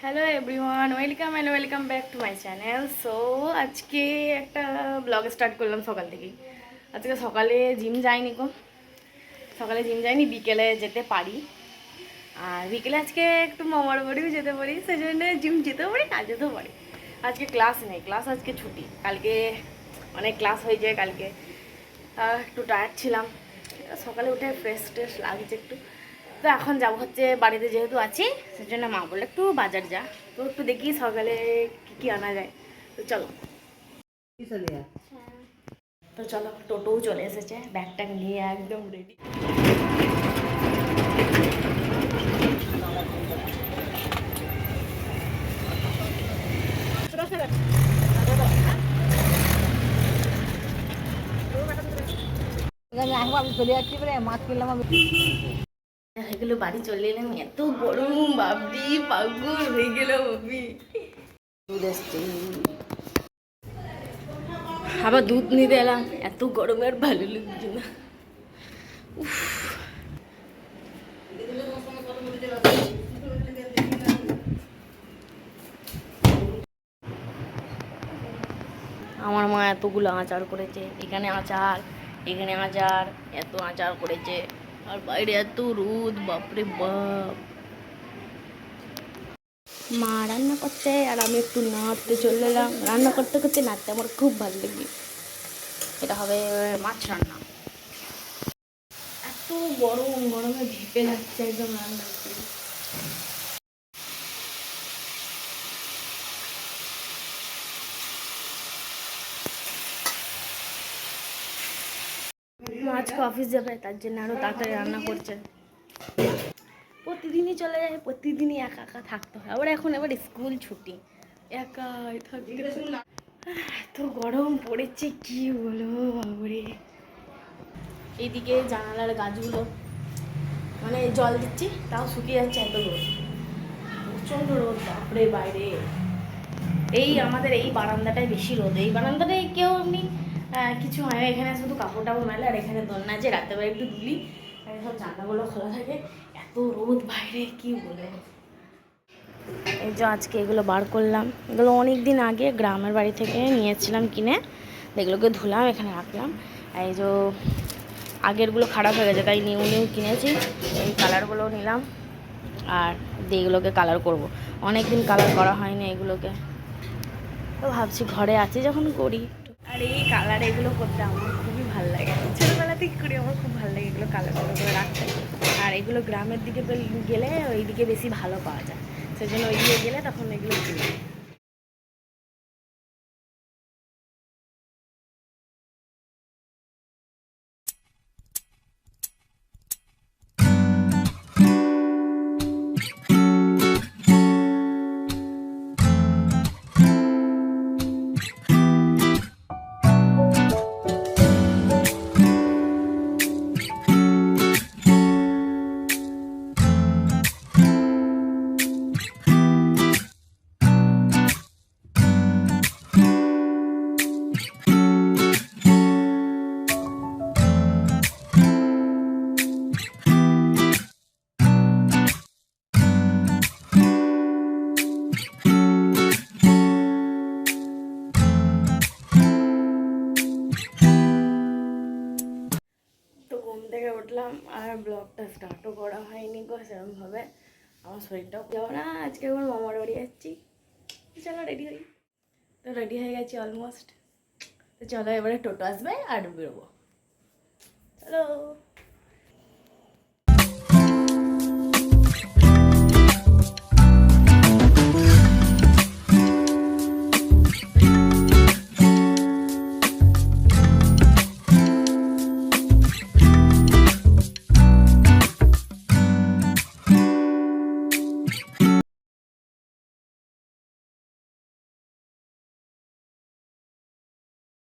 Hello everyone, welcome back to my channel. So আজকে একটা blog start করলাম সকাল থেকেই। আজকে সকালে জিম যাইনি বিকেলে যেতে পারি। আর বিকেলে আজকে একটু মামার বাড়িও যেতে পারি, সেই জন্য জিম যেতেও পারি, কাজ যেতেও পারি। আজকে ক্লাস নেই, ক্লাস আজকে ছুটি। কালকে অনেক ক্লাস হয়ে যায়, কালকে একটু টায়ার্ড ছিলাম। সকালে উঠে ফ্রেশ ট্রেশ লাগছে একটু। তো এখন যাবো হচ্ছে বাড়িতে, যেহেতু আছি সেজন্য মা বলে একটু বাজার যা। তো একটু দেখি সকালে কী কী আনা যায়। তো চলো তো চলো, টোটোও চলে এসেছে, ব্যাগটা নিয়ে একদম রেডি। চলে যাচ্ছি মাছ কিনলাম আমি। এগুলো বাড়ি চলে এলাম, এত গরম বাবরি, পাগল হয়ে গেল বাবি। দুধ এসছে, আবার দুধ নিতে এলাম, এত গরমে আর ভালো লাগছে না। উফ, আমার মা এতগুলো আচার করেছে, এখানে আচার, এখানে আচার, এত আচার করেছে। আর বাইরে এত রোদ, বাপরে বাপ। মা রান্না করছে আর আমি একটু নাড়তে চলে এলাম। রান্না করতে করতে নাড়তে আমার খুব ভালো লাগে। এটা হবে মাছ রান্না। এত গরম, গরমে ভেপে যাচ্ছে একদম রান্না করে। আজকে অফিস যাবে, তার জন্য আরো তাড়াতাড়ি রান্না করছে। প্রতিদিনই চলে যায়, প্রতিদিনই একা একা থাকতে হয়। এবার স্কুল ছুটি, একাই থাকতে। এত গরম পড়েছে কি বলবো বাবরে। এইদিকে জানালার গাছগুলো মানে জল দিচ্ছি, তাও শুকিয়ে যাচ্ছে, এত রোদ, প্রচণ্ড রোদ বাপরে বাইরে। আমাদের এই বারান্দাটায় বেশি রোদ। এই বারান্দাটায় কেউ এমনি কিছু হয় না, এখানে শুধু কাপড় টাপড় মেলে। আর এখানে দোলনা আছে, রাত্রেবেলা একটু দুলি, আর সব জানলাগুলো খোলা থাকে। এত রোদ বাইরে কি বলে। এই যে আজকে এগুলো বার করলাম, এগুলো অনেক দিন আগে গ্রামের বাড়ি থেকে নিয়েছিলাম কিনে। এগুলোকে ধুলাম, এখানে রাখলাম। এই যে আগেরগুলো খারাপ হয়ে গেছে, তাই নিউ নিউ কিনেছি। এই কালারগুলো নিলাম, আর এগুলোকে কালার করব। অনেক দিন কালার করা হয়নি এগুলোকে, তো ভাবছি ঘরে আছি যখন করি। আর এই কালার এগুলো করতে আমার খুবই ভালো লাগে, ছোটোবেলা থেকে করি, আমার খুব ভালো লাগে এগুলো কালারগুলো করে রাখতে। আর এগুলো গ্রামের দিকে গেলে ওই দিকে বেশি ভালো পাওয়া যায়, সেই জন্য ওই দিকে গেলে তখন এগুলো কিনি। তো ঘুম থেকে উঠলাম, আর ব্লগটা স্টার্টও করা হয়নি গো সেরকমভাবে। আমার শরীরটাও যাবো না, আজকে আমার মামার বাড়ি যাচ্ছি। চলো রেডি হই। তো রেডি হয়ে গেছি অলমোস্ট। তো চলো এবারে টোটো আসবে আর বেরোবো, চলো।